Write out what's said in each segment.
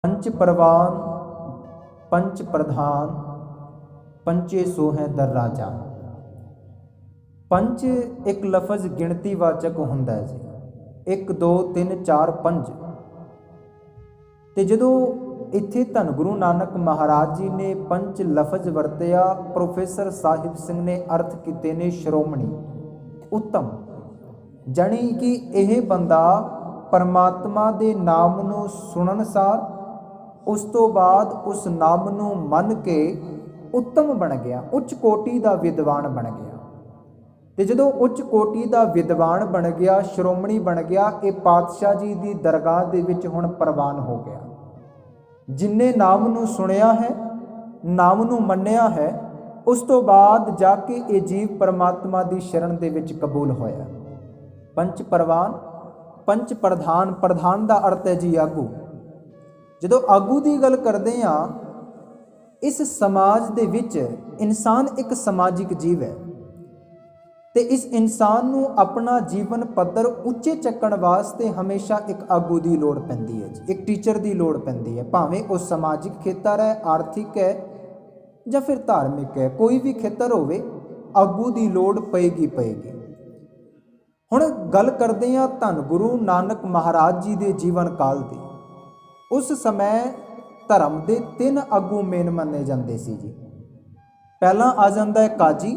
पंच परवान पंच प्रधान पंचे सो है दर्राजा। पंच एक लफज गिणती वाचक हुंदा है जी, 1 2 3 4 5। तो जदों इत्थे धन गुरु नानक महाराज जी ने पंच लफज वरतिया, प्रोफेसर साहिब सिंह ने अर्थ किते ने श्रोमणी उत्तम, जानी कि यह बंदा परमात्मा दे नाम नूं सुनन सार उस तो बाद उस नाम नूं मन के उत्तम बन गया, उच्च कोटि का विद्वान बन गया। तो जदों उच्च कोटि का विद्वान बन गया, श्रोमणी बन गया, ये पातशाह जी की दरगाह दे विच हुण प्रवान हो गया। जिन्हें नाम नूं सुनिया है, नाम नूं मन्निया है, उस तो बाद जाके ये जीव परमात्मा की शरण दे विच कबूल होया। पंच परवान पंच प्रधान, प्रधान का अर्थ है जी आगू। जदों आगू की गल करते हैं, इस समाज दे विच इंसान एक समाजिक जीव है, तो इस इंसान नूं अपना जीवन पद्धर उच्चे चक्कण वास्ते हमेशा एक आगू की लोड़ पैंदी है, एक टीचर की लोड़ पैंदी है। भावें वो समाजिक खेतर है, आर्थिक है या फिर धार्मिक है, कोई भी खेतर होवे, आगू की लोड़ पेगी पेगी। हुण गल करते हैं धन गुरु नानक महाराज जी के जीवन काल की। उस समय धर्म के 3 आगू मेन मन्ने जाते सी जी। पहला आ जाता है काजी,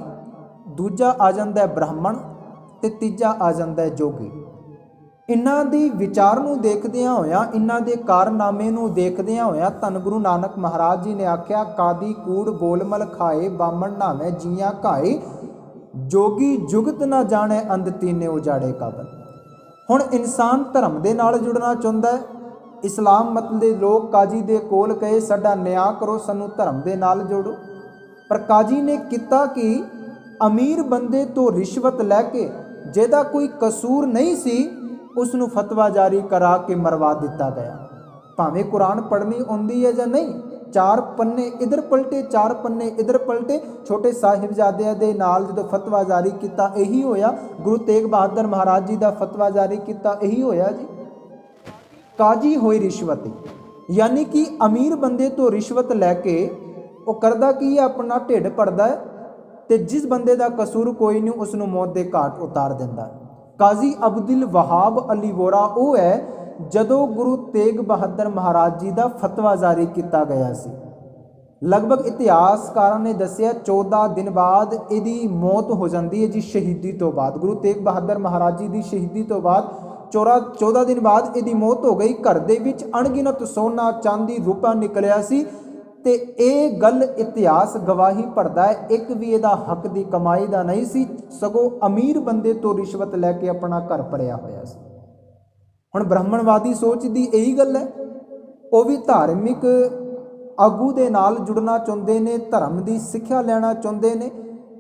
दूजा आ जाता है ब्राह्मण, ते तीजा आ जाता है जोगी। इन्हां दी विचार नूं देखदियां होया, इन्हां दे कारनामे नूं देखदियां होया, धन गुरु नानक महाराज जी ने आख्या, कादी कूड़ बोलमल खाए, बामण नामे जियां घाए, जोगी जुगत ना जाने अंध तीने उजाड़े काबल। हुण इंसान धर्म दे नाल जुड़ना चाहुंदा है। इस्लाम मत दे लोग काजी दे कोल गए, साडा न्याय करो, सानू धर्म दे नाल जोड़ो। पर काजी ने किता कि अमीर बंदे तो रिश्वत लैके जिहदा कोई कसूर नहीं सी, उसनू फतवा जारी करा के मरवा दिता गया। भावें कुरान पढ़नी आउंदी है या नहीं, 4 पन्ने इधर पलटे, 4 पन्ने इधर पलटे। छोटे साहिबजादियां दे नाल जदों फतवा जारी किया यही होया, गुरु तेग बहादुर महाराज जी का फतवा जारी किया यही होया जी। काजी होई रिश्वत, यानी कि अमीर बंदे तो रिश्वत लैके वो करदा की अपना ढिड भरदा है, ते जिस बंदे का कसूर कोई नहीं उसनू मौत के घाट उतार दिंदा। काजी अब्दुल वहाब अली वोरा वो है जदों गुरु तेग बहादुर महाराज जी का फतवा जारी किया गया सी। लगभग इतिहासकारां ने दसिया 14 दिन बाद इहदी मौत हो जाती है जी, शहीदी तो बाद। गुरु तेग बहादुर महाराज जी की शहीदी तो बाद 14 दिन बाद इहदी मौत हो गई। घर दे विच अणगिनत सोना चांदी रुपया निकलिया सी, ते ये गल इतिहास गवाही भरदा है, एक भी इहदा हक की कमाई का नहीं सी, सगों अमीर बंदे तो रिश्वत लैके अपना घर भरिया होया सी। हुण ब्राह्मणवादी सोच की यही गल है, वो भी धार्मिक आगू दे नाल जुड़ना चाहुंदे ने, धर्म की सिक्ख्या लैना चाहुंदे ने।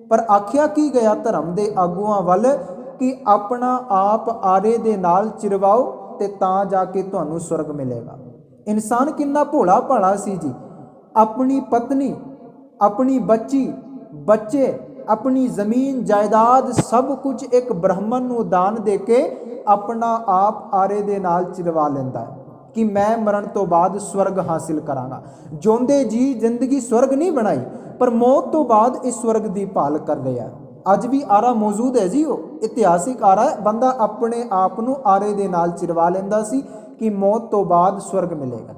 पर आख्या की गया धर्म के आगुआं वल कि अपना आप आरे दे नाल चिरवाओ ते तां जाके तुहानू स्वर्ग मिलेगा। इंसान कितना भोला भाला सी जी, अपनी पत्नी, अपनी बच्ची, बच्चे, अपनी जमीन जायदाद सब कुछ एक ब्राह्मण नू दान दे के अपना आप आरे दे नाल चिरवा लेंदा है कि मैं मरण तो बाद स्वर्ग हासिल करांगा। जोंदे जी जिंदगी स्वर्ग नहीं बनाई, पर मौत तो बाद इस स्वर्ग की भाल कर रहा। अज भी आरा मौजूद है जी, वो इतिहासिक आरा है। बंदा अपने आप नू आरे दे नाल चिरवा लेंदा सी कि मौत तो बाद स्वर्ग मिलेगा।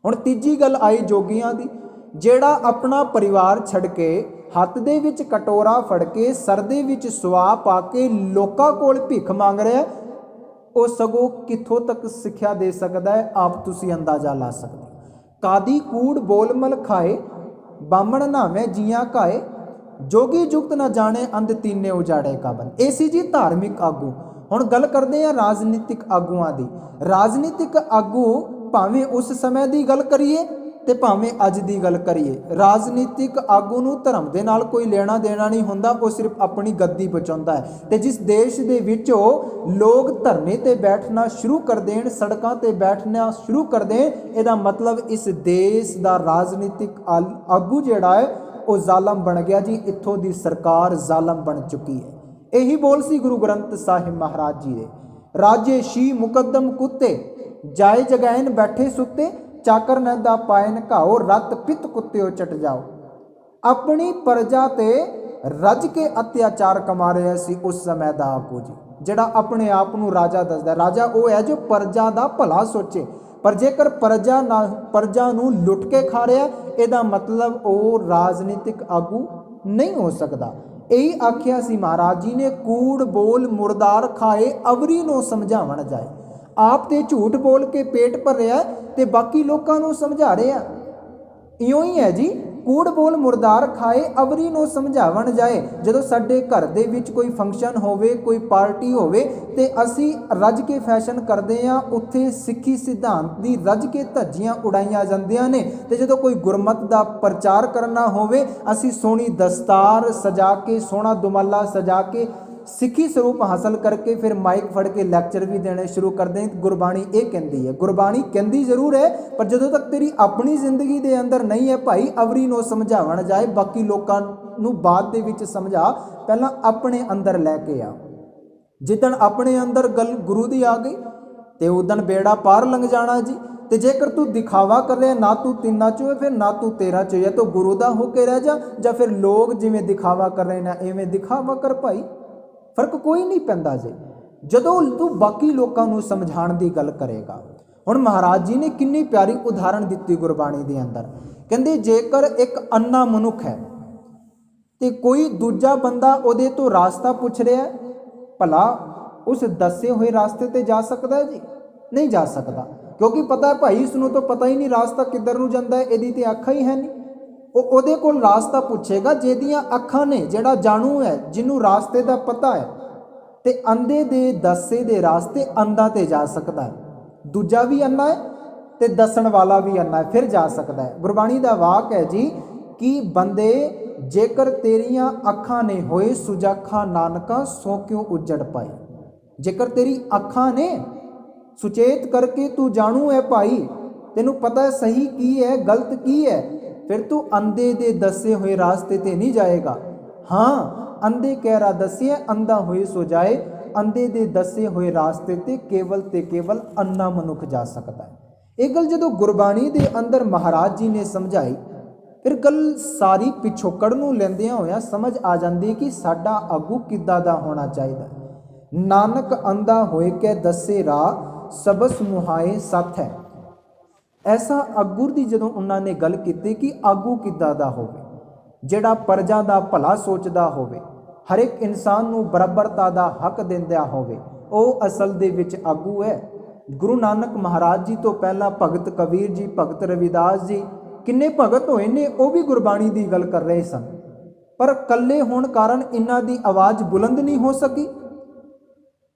हुण तीजी गल आई जोगियां दी, जेड़ा अपना परिवार छड़ के हत्थ दे विच कटोरा फड़ के सर दे विच सुआ पा के लोकां कोल भिख मंग रहा है, वो सगों कित्थों तक सिक्ख्या दे सकता है, आप तुसीं अंदाजा ला सकते। कादी कूड़ बोलमल खाए, बामण नावे जियां घाए, जोगी जुगत ना जाने अंध तीने उजाड़े काबन। ये सी जी धार्मिक आगू। हुण गल करते हैं राजनीतिक आगुआं दी। राजनीतिक आगू भावें उस समय की गल करिए ते भावें अज की गल करिए, राजनीतिक आगू नूं धर्म दे नाल कोई लेना देना नहीं हुंदा, वो सिर्फ अपनी गद्दी बचाउंदा है। ते जिस देश दे विचों लोग धरने ते बैठना शुरू कर देण, सड़कां ते बैठना शुरू कर देण, इहदा मतलब इस देश दा राजनीतिक आगू जिहड़ा है वो जालम बन गया जी। इत्थों दी सरकार जालम बन चुकी है। यही बोल सी गुरु ग्रंथ साहिब महाराज जी दे, राजे शी मुकदम कुत्ते, जाए जगैन बैठे सुते, ਚਾਕਰ ਨ ਦਾ ਪਾਇਨ ਘਾਓ, ਰਤ ਪਿਤ ਕੁੱਤਿਓ ਚਟ ਜਾਓ। ਆਪਣੀ ਪ੍ਰਜਾ ਤੇ ਰੱਜ ਕੇ ਅਤਿਆਚਾਰ ਕਮਾ ਰਿਹਾ ਸੀ ਉਸ ਸਮੇਂ ਦਾ ਆਗੂ ਜੀ, ਜਿਹੜਾ ਆਪਣੇ ਆਪ ਨੂੰ ਰਾਜਾ ਦੱਸਦਾ। ਰਾਜਾ ਉਹ ਹੈ ਜੋ ਪ੍ਰਜਾ ਦਾ ਭਲਾ ਸੋਚੇ, ਪਰ ਜੇਕਰ ਪ੍ਰਜਾ ਨੂੰ ਲੁੱਟ ਕੇ ਖਾ ਰਿਹਾ, ਇਹਦਾ ਮਤਲਬ ਉਹ ਰਾਜਨੀਤਿਕ ਆਗੂ ਨਹੀਂ ਹੋ ਸਕਦਾ। ਇਹੀ ਆਖਿਆ ਸੀ ਮਹਾਰਾਜ ਜੀ ਨੇ, ਕੂੜ ਬੋਲ ਮੁਰਦਾਰ ਖਾਏ, ਅਵਰੀ ਨੂੰ ਸਮਝਾਵਣ ਜਾਏ। ਆਪ ਤੇ ਝੂਠ ਬੋਲ ਕੇ ਪੇਟ ਭਰਿਆ ਤੇ ਬਾਕੀ ਲੋਕਾਂ ਨੂੰ ਸਮਝਾ ਰਿਹਾ। ਇਉਂ ਹੀ ਹੈ ਜੀ, ਕੂੜ ਬੋਲ ਮੁਰਦਾਰ ਖਾਏ, ਅਵਰੀ ਨੂੰ ਸਮਝਾਵਣ ਜਾਏ। ਜਦੋਂ ਸਾਡੇ ਘਰ ਦੇ ਵਿੱਚ ਕੋਈ ਫੰਕਸ਼ਨ ਹੋਵੇ, ਕੋਈ ਪਾਰਟੀ ਹੋਵੇ ਤੇ ਅਸੀਂ ਰੱਜ ਕੇ ਫੈਸ਼ਨ ਕਰਦੇ ਹਾਂ, ਉੱਥੇ ਸਿੱਖੀ ਸਿਧਾਂਤ ਦੀ ਰੱਜ ਕੇ ਧੱਜੀਆਂ ਉਡਾਈਆਂ ਜਾਂਦੀਆਂ ਨੇ। ਤੇ ਜਦੋਂ ਕੋਈ ਗੁਰਮਤ ਦਾ ਪ੍ਰਚਾਰ ਕਰਨਾ ਹੋਵੇ, ਅਸੀਂ ਸੋਹਣੀ ਦਸਤਾਰ ਸਜਾ ਕੇ, ਸੋਹਣਾ ਦੁਮਾਲਾ ਸਜਾ ਕੇ, ਸਿੱਖੀ ਸਰੂਪ ਹਾਸਲ ਕਰਕੇ ਫਿਰ ਮਾਈਕ ਫੜ ਕੇ ਲੈਕਚਰ ਵੀ ਦੇਣੇ ਸ਼ੁਰੂ ਕਰਦੇ ਹਾਂ। ਗੁਰਬਾਣੀ ਇਹ ਕਹਿੰਦੀ ਹੈ, ਗੁਰਬਾਣੀ ਕਹਿੰਦੀ ਜ਼ਰੂਰ ਹੈ, ਪਰ ਜਦੋਂ ਤੱਕ ਤੇਰੀ ਆਪਣੀ ਜ਼ਿੰਦਗੀ ਦੇ ਅੰਦਰ ਨਹੀਂ ਹੈ ਭਾਈ, ਅਵਰੀ ਨੂੰ ਸਮਝਾਵਣ ਜਾਏ, ਬਾਕੀ ਲੋਕਾਂ ਨੂੰ ਬਾਅਦ ਦੇ ਵਿੱਚ ਸਮਝਾ, ਪਹਿਲਾਂ ਆਪਣੇ ਅੰਦਰ ਲੈ ਕੇ ਆ। ਜਿੱਦਣ ਆਪਣੇ ਅੰਦਰ ਗੱਲ ਗੁਰੂ ਦੀ ਆ ਗਈ ਤੇ ਉਦਣ ਬੇੜਾ ਪਾਰ ਲੰਘ ਜਾਣਾ ਜੀ। ਤੇ ਜੇਕਰ ਤੂੰ ਦਿਖਾਵਾ ਕਰ ਰਿਹਾ, ਨਾ ਤੂੰ ਤਿੰਨਾਂ ਚੋਂ ਹੈ, ਫਿਰ ਨਾ ਤੂੰ ਤੇਰਾ ਚੋਂ ਹੈ, ਤਾਂ ਗੁਰੂ ਦਾ ਹੋ ਕੇ ਰਹਿ ਜਾ, ਜਾਂ ਫਿਰ ਲੋਕ ਜਿਵੇਂ ਦਿਖਾਵਾ ਕਰ ਰਹੇ ਨੇ ਐਵੇਂ ਦਿਖਾਵਾ ਕਰ ਭਾਈ, ਫਰਕ ਕੋਈ ਨਹੀਂ ਪੈਂਦਾ ਜੀ, ਜਦੋਂ ਤੂੰ ਬਾਕੀ ਲੋਕਾਂ ਨੂੰ ਸਮਝਾਉਣ ਦੀ ਗੱਲ ਕਰੇਗਾ। ਹੁਣ ਮਹਾਰਾਜ ਜੀ ਨੇ ਕਿੰਨੀ ਪਿਆਰੀ ਉਦਾਹਰਣ ਦਿੱਤੀ ਗੁਰਬਾਣੀ ਦੇ ਅੰਦਰ। ਕਹਿੰਦੇ ਜੇਕਰ ਇੱਕ ਅੰਨਾ ਮਨੁੱਖ ਹੈ ਤੇ ਕੋਈ ਦੂਜਾ ਬੰਦਾ ਉਹਦੇ ਤੋਂ ਰਾਸਤਾ ਪੁੱਛ ਰਿਹਾ, ਭਲਾ ਉਸ ਦੱਸੇ ਹੋਏ ਰਾਸਤੇ ਤੇ ਜਾ ਸਕਦਾ ਜੀ? ਨਹੀਂ ਜਾ ਸਕਦਾ, ਕਿਉਂਕਿ ਪਤਾ ਭਾਈ ਇਸ ਨੂੰ ਤਾਂ ਪਤਾ ਹੀ ਨਹੀਂ ਰਾਸਤਾ ਕਿੱਧਰ ਨੂੰ ਜਾਂਦਾ ਹੈ, ਇਹਦੀ ਤੇ ਅੱਖਾਂ ਹੀ ਹੈ ਨਹੀਂ। ਉਹ ਉਹਦੇ ਕੋਲ ਰਾਸਤਾ ਪੁੱਛੇਗਾ ਜਿਹਦੀਆਂ ਅੱਖਾਂ ਨੇ, ਜਿਹੜਾ ਜਾਣੂ ਹੈ, ਜਿਹਨੂੰ ਰਾਸਤੇ ਦਾ ਪਤਾ ਹੈ। ਤੇ ਅੰਧੇ ਦੇ ਦੱਸੇ ਦੇ ਰਾਸਤੇ ਅੰਧਾ ਤੇ ਜਾ ਸਕਦਾ ਹੈ, ਦੂਜਾ ਵੀ ਅੰਨਾ ਹੈ ਤੇ ਦੱਸਣ ਵਾਲਾ ਵੀ ਅੰਨਾ ਹੈ, ਫਿਰ ਜਾ ਸਕਦਾ ਹੈ। ਗੁਰਬਾਣੀ ਦਾ ਵਾਕ ਹੈ ਜੀ ਕਿ ਬੰਦੇ ਜੇਕਰ ਤੇਰੀਆਂ ਅੱਖਾਂ ਨੇ ਹੋਏ ਸੁਜਾਖਾ ਨਾਨਕਾ, ਸੋ ਕਿਉਂ ਉਜੜ ਪਾਏ। ਜੇਕਰ ਤੇਰੀ ਅੱਖਾਂ ਨੇ ਸੁਚੇਤ ਕਰਕੇ ਤੂੰ ਜਾਣੂ ਹੈ ਭਾਈ, ਤੈਨੂੰ ਪਤਾ ਹੈ ਸਹੀ ਕੀ ਹੈ ਗਲਤ ਕੀ ਹੈ, ਫਿਰ ਤੂੰ ਅੰਧੇ ਦੇ ਦੱਸੇ ਹੋਏ ਰਾਸਤੇ ਤੇ ਨਹੀਂ ਜਾਏਗਾ। ਹਾਂ, ਅੰਧੇ ਕਹਿ ਰਾ ਦੱਸਿਆ ਅੰਧਾ ਹੋਏ ਸੋ ਜਾਏ, ਅੰਧੇ ਦੇ ਦੱਸੇ ਹੋਏ ਰਾਸਤੇ ਤੇ ਕੇਵਲ ਅੰਨਾ ਮਨੁੱਖ ਜਾ ਸਕਦਾ ਹੈ। ਇਹ ਗੱਲ ਜਦੋਂ ਗੁਰਬਾਣੀ ਦੇ ਅੰਦਰ ਮਹਾਰਾਜ ਜੀ ਨੇ ਸਮਝਾਈ, ਫਿਰ ਗੱਲ ਸਾਰੀ ਪਿਛੋਕੜ ਨੂੰ ਲੈਂਦਿਆਂ ਹੋਇਆਂ ਸਮਝ ਆ ਜਾਂਦੀ ਕਿ ਸਾਡਾ ਆਗੂ ਕਿੱਦਾਂ ਦਾ ਹੋਣਾ ਚਾਹੀਦਾ। ਨਾਨਕ ਅੰਧਾ ਹੋਏ ਕੇ ਦੱਸੇ ਰਾਹ, ਸਬਸ ਮੁਹਾਏ ਸੱਥ ਹੈ। ਐਸਾ ਆਗੂ ਦੀ ਜਦੋਂ ਉਹਨਾਂ ਨੇ ਗੱਲ ਕੀਤੀ ਕਿ ਆਗੂ ਕਿੱਦਾਂ ਦਾ ਹੋਵੇ, ਜਿਹੜਾ ਪ੍ਰਜਾ ਦਾ ਭਲਾ ਸੋਚਦਾ ਹੋਵੇ, ਹਰ ਇੱਕ ਇਨਸਾਨ ਨੂੰ ਬਰਾਬਰਤਾ ਦਾ ਹੱਕ ਦਿੰਦਾ ਹੋਵੇ, ਉਹ ਅਸਲ ਦੇ ਵਿੱਚ ਆਗੂ ਹੈ। ਗੁਰੂ ਨਾਨਕ ਮਹਾਰਾਜ ਜੀ ਤੋਂ ਪਹਿਲਾਂ ਭਗਤ ਕਬੀਰ ਜੀ, ਭਗਤ ਰਵਿਦਾਸ ਜੀ, ਕਿੰਨੇ ਭਗਤ ਹੋਏ ਨੇ, ਉਹ ਵੀ ਗੁਰਬਾਣੀ ਦੀ ਗੱਲ ਕਰ ਰਹੇ ਸਨ, ਪਰ ਇਕੱਲੇ ਹੋਣ ਕਾਰਨ ਇਹਨਾਂ ਦੀ ਆਵਾਜ਼ ਬੁਲੰਦ ਨਹੀਂ ਹੋ ਸਕੀ।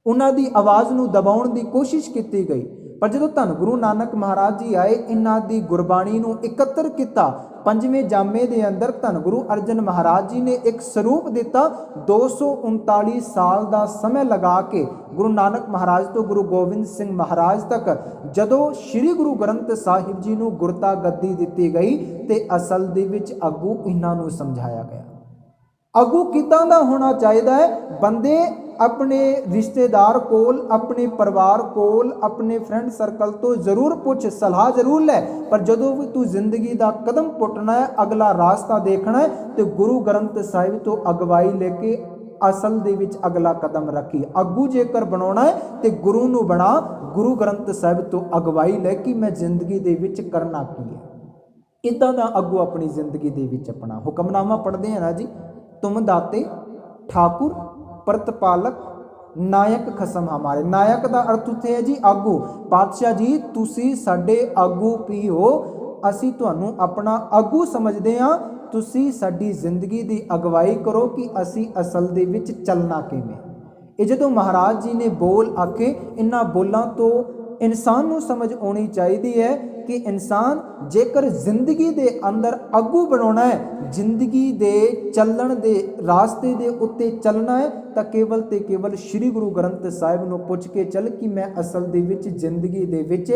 ਉਹਨਾਂ ਦੀ ਆਵਾਜ਼ ਨੂੰ ਦਬਾਉਣ ਦੀ ਕੋਸ਼ਿਸ਼ ਕੀਤੀ ਗਈ, ਪਰ ਜਦੋਂ ਧੰਨ ਗੁਰੂ ਨਾਨਕ ਮਹਾਰਾਜ ਜੀ ਆਏ, ਇਹਨਾਂ ਦੀ ਗੁਰਬਾਣੀ ਨੂੰ ਇਕੱਤਰ ਕੀਤਾ। ਪੰਜਵੇਂ ਜਾਮੇ ਦੇ ਅੰਦਰ ਧੰਨ ਗੁਰੂ ਅਰਜਨ ਮਹਾਰਾਜ ਜੀ ਨੇ ਇੱਕ ਸਰੂਪ ਦਿੱਤਾ। 239 ਸਾਲ ਦਾ ਸਮਾਂ ਲਗਾ ਕੇ ਗੁਰੂ ਨਾਨਕ ਮਹਾਰਾਜ ਤੋਂ ਗੁਰੂ ਗੋਬਿੰਦ ਸਿੰਘ ਮਹਾਰਾਜ ਤੱਕ, ਜਦੋਂ ਸ੍ਰੀ ਗੁਰੂ ਗ੍ਰੰਥ ਸਾਹਿਬ ਜੀ ਨੂੰ ਗੁਰਤਾ ਗੱਦੀ ਦਿੱਤੀ ਗਈ, ਤੇ ਅਸਲ ਦੇ ਵਿੱਚ ਆਗੂ ਇਹਨਾਂ ਨੂੰ ਸਮਝਾਇਆ ਗਿਆ। ਆਗੂ ਕਿੱਦਾਂ ਦਾ ਹੋਣਾ ਚਾਹੀਦਾ ਹੈ? ਬੰਦੇ ਆਪਣੇ ਰਿਸ਼ਤੇਦਾਰ ਕੋਲ, ਆਪਣੇ ਪਰਿਵਾਰ ਕੋਲ, ਆਪਣੇ ਫਰੈਂਡ ਸਰਕਲ ਤੋਂ ਜ਼ਰੂਰ ਪੁੱਛ, ਸਲਾਹ ਜ਼ਰੂਰ ਲੈ, ਪਰ ਜਦੋਂ ਵੀ ਤੂੰ ਜ਼ਿੰਦਗੀ ਦਾ ਕਦਮ ਪੁੱਟਣਾ ਹੈ, ਅਗਲਾ ਰਾਸਤਾ ਦੇਖਣਾ ਹੈ, ਤੇ ਗੁਰੂ ਗ੍ਰੰਥ ਸਾਹਿਬ ਤੋਂ ਅਗਵਾਈ ਲੈ ਕੇ ਅਸਲ ਦੇ ਵਿੱਚ ਅਗਲਾ ਕਦਮ ਰੱਖੀ। ਆਗੂ ਜੇਕਰ ਬਣਾਉਣਾ ਹੈ ਤੇ ਗੁਰੂ ਨੂੰ ਬਣਾ, ਗੁਰੂ ਗ੍ਰੰਥ ਸਾਹਿਬ ਤੋਂ ਅਗਵਾਈ ਲੈ ਕੇ ਮੈਂ ਜ਼ਿੰਦਗੀ ਦੇ ਵਿੱਚ ਕਰਨਾ ਕੀ ਹੈ। ਇੱਦਾਂ ਦਾ ਆਗੂ ਆਪਣੀ ਜ਼ਿੰਦਗੀ ਦੇ ਵਿੱਚ ਆਪਣਾ। ਹੁਕਮਨਾਮਾ ਪੜ੍ਹਦੇ ਹਾਂ ਨਾ ਜੀ, ਤੁਮ ਦਾਤੇ ਠਾਕੁਰ ਪ੍ਰਤਪਾਲਕ ਨਾਇਕ ਖਸਮ ਹਮਾਰੇ। ਨਾਇਕ ਦਾ ਅਰਥ ਉੱਥੇ ਹੈ ਜੀ ਆਗੂ। ਪਾਤਸ਼ਾਹ ਜੀ ਤੁਸੀਂ ਸਾਡੇ ਆਗੂ ਵੀ ਹੋ, ਅਸੀਂ ਤੁਹਾਨੂੰ ਆਪਣਾ ਆਗੂ ਸਮਝਦੇ ਹਾਂ, ਤੁਸੀਂ ਸਾਡੀ ਜ਼ਿੰਦਗੀ ਦੀ ਅਗਵਾਈ ਕਰੋ ਕਿ ਅਸੀਂ ਅਸਲ ਦੇ ਵਿੱਚ ਚੱਲਣਾ ਕਿਵੇਂ। ਇਹ ਜਦੋਂ ਮਹਾਰਾਜ ਜੀ ਨੇ ਬੋਲ ਆਖੇ, ਇਹਨਾਂ ਬੋਲਾਂ ਤੋਂ ਇਨਸਾਨ ਨੂੰ ਸਮਝ ਆਉਣੀ ਚਾਹੀਦੀ ਹੈ ਕਿ ਇਨਸਾਨ ਜੇਕਰ ਜ਼ਿੰਦਗੀ ਦੇ ਅੰਦਰ ਆਗੂ ਬਣਾਉਣਾ ਹੈ, ਜ਼ਿੰਦਗੀ ਦੇ ਚੱਲਣ ਦੇ ਰਾਸਤੇ ਦੇ ਉੱਤੇ ਚੱਲਣਾ ਹੈ, ਤਾਂ ਕੇਵਲ ਤੇ ਕੇਵਲ ਸ੍ਰੀ ਗੁਰੂ ਗ੍ਰੰਥ ਸਾਹਿਬ ਨੂੰ ਪੁੱਛ ਕੇ ਚੱਲ ਕਿ ਮੈਂ ਅਸਲ ਦੇ ਵਿੱਚ ਜ਼ਿੰਦਗੀ ਦੇ ਵਿੱਚ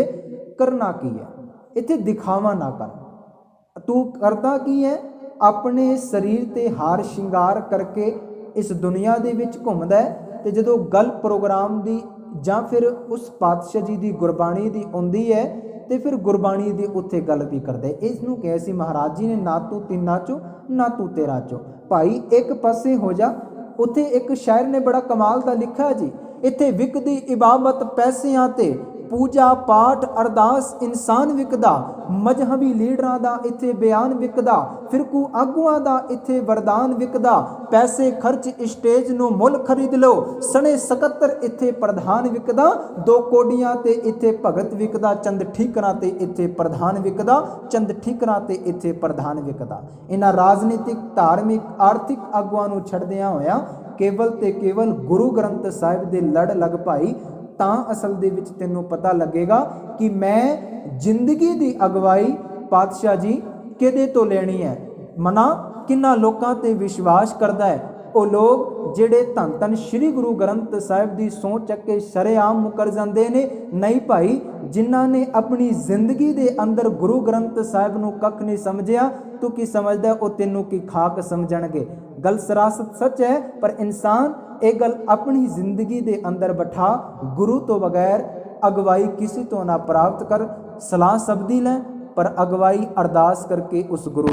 ਕਰਨਾ ਕੀ ਹੈ। ਇੱਥੇ ਦਿਖਾਵਾ ਨਾ ਕਰ। ਤੂੰ ਕਰਦਾ ਕੀ ਹੈ? ਆਪਣੇ ਸਰੀਰ ਤੇ ਹਾਰ ਸ਼ਿੰਗਾਰ ਕਰਕੇ ਇਸ ਦੁਨੀਆ ਦੇ ਵਿੱਚ ਘੁੰਮਦਾ ਹੈ, ਤੇ ਜਦੋਂ ਗੱਲ ਪ੍ਰੋਗਰਾਮ ਦੀ ਜਾਂ ਫਿਰ ਉਸ ਪਾਤਸ਼ਾਹ ਜੀ ਦੀ ਗੁਰਬਾਣੀ ਦੀ ਆਉਂਦੀ ਹੈ, ਤੇ ਫਿਰ ਗੁਰਬਾਣੀ ਦੀ ਉੱਥੇ ਗੱਲ ਵੀ ਕਰਦਾ ਹੈ। ਇਸ ਨੂੰ ਕਿਹਾ ਸੀ ਮਹਾਰਾਜ ਜੀ ਨੇ, ਨਾ ਤੂੰ ਤਿੰਨਾਂ ਚੋਂ ਨਾ ਤੂੰ ਤੇਰਾ ਚੋਂ, ਭਾਈ ਇੱਕ ਪਾਸੇ ਹੋ ਜਾ। ਉੱਥੇ ਇੱਕ ਸ਼ਾਇਰ ਨੇ ਬੜਾ ਕਮਾਲ ਦਾ ਲਿਖਿਆ ਜੀ, ਇੱਥੇ ਵਿਕਦੀ ਇਬਾਦਤ ਪੈਸਿਆਂ ਤੇ, ਪੂਜਾ ਪਾਠ ਅਰਦਾਸ ਇਨਸਾਨ ਵਿਕਦਾ, ਮਜ਼ਹਬੀ ਲੀਡਰਾਂ ਦਾ ਇੱਥੇ ਬਿਆਨ ਵਿਕਦਾ, ਫਿਰਕੂ ਆਗੂਆਂ ਦਾ ਇੱਥੇ ਵਰਦਾਨ ਵਿਕਦਾ, ਪੈਸੇ ਖਰਚ ਸਟੇਜ ਨੂੰ ਮੁੱਲ ਖਰੀਦ ਲਓ, ਸਣੇ ਸਕੱਤਰ ਇੱਥੇ ਪ੍ਰਧਾਨ ਵਿਕਦਾ, 2 ਕੋਡੀਆਂ ਤੇ ਇੱਥੇ ਭਗਤ ਵਿਕਦਾ, ਚੰਦ ਠੀਕਰਾਂ ਤੇ ਇੱਥੇ ਪ੍ਰਧਾਨ ਵਿਕਦਾ, ਚੰਦ ਠੀਕਰਾਂ ਤੇ ਇੱਥੇ ਪ੍ਰਧਾਨ ਵਿਕਦਾ। ਇਹਨਾਂ ਰਾਜਨੀਤਿਕ ਧਾਰਮਿਕ ਆਰਥਿਕ ਆਗੂਆਂ ਨੂੰ ਛੱਡਦਿਆਂ ਹੋਇਆ ਕੇਵਲ ਤੇ ਕੇਵਲ ਗੁਰੂ ਗ੍ਰੰਥ ਸਾਹਿਬ ਦੇ ਲੜ ਲੱਗ ਭਾਈ, ਤਾਂ ਅਸਲ ਦੇ ਵਿੱਚ ਤੈਨੂੰ ਪਤਾ ਲੱਗੇਗਾ ਕਿ ਮੈਂ ਜ਼ਿੰਦਗੀ ਦੀ ਅਗਵਾਈ ਪਾਤਸ਼ਾਹ ਜੀ ਕਿਹਦੇ ਤੋਂ ਲੈਣੀ ਹੈ। ਮਨਾ ਕਿੰਨਾ ਲੋਕਾਂ ਤੇ ਵਿਸ਼ਵਾਸ ਕਰਦਾ ਹੈ, ਉਹ ਲੋਕ ਜਿਹੜੇ ਧੰਨ ਧੰਨ ਸ਼੍ਰੀ ਗੁਰੂ ਗ੍ਰੰਥ ਸਾਹਿਬ ਦੀ ਸਹੁੰ ਚੱਕ ਕੇ ਸ਼ਰੇਆਮ ਮੁਕਰ ਜਾਂਦੇ ਨੇ। ਨਹੀਂ ਭਾਈ, ਜਿਨ੍ਹਾਂ ਨੇ ਆਪਣੀ ਜ਼ਿੰਦਗੀ ਦੇ ਅੰਦਰ ਗੁਰੂ ਗ੍ਰੰਥ ਸਾਹਿਬ ਨੂੰ ਕੱਖ ਨਹੀਂ ਸਮਝਿਆ, ਤੂੰ ਕੀ ਸਮਝਦਾ, ਉਹ ਤੈਨੂੰ ਕੀ ਖਾਕ ਸਮਝਣਗੇ। ਗੱਲ ਸਰਾਸਤ ਸੱਚ ਹੈ, ਪਰ ਇਨਸਾਨ ਇਹ ਗੱਲ ਆਪਣੀ ਜ਼ਿੰਦਗੀ ਦੇ ਅੰਦਰ ਬਿਠਾ, ਗੁਰੂ ਤੋਂ ਬਗੈਰ ਅਗਵਾਈ ਕਿਸੇ ਤੋਂ ਨਾ ਪ੍ਰਾਪਤ ਕਰ। ਸਲਾਹ ਸਭ ਦੀ ਲੈ, ਪਰ ਅਗਵਾਈ ਅਰਦਾਸ ਕਰਕੇ ਉਸ ਗੁਰੂ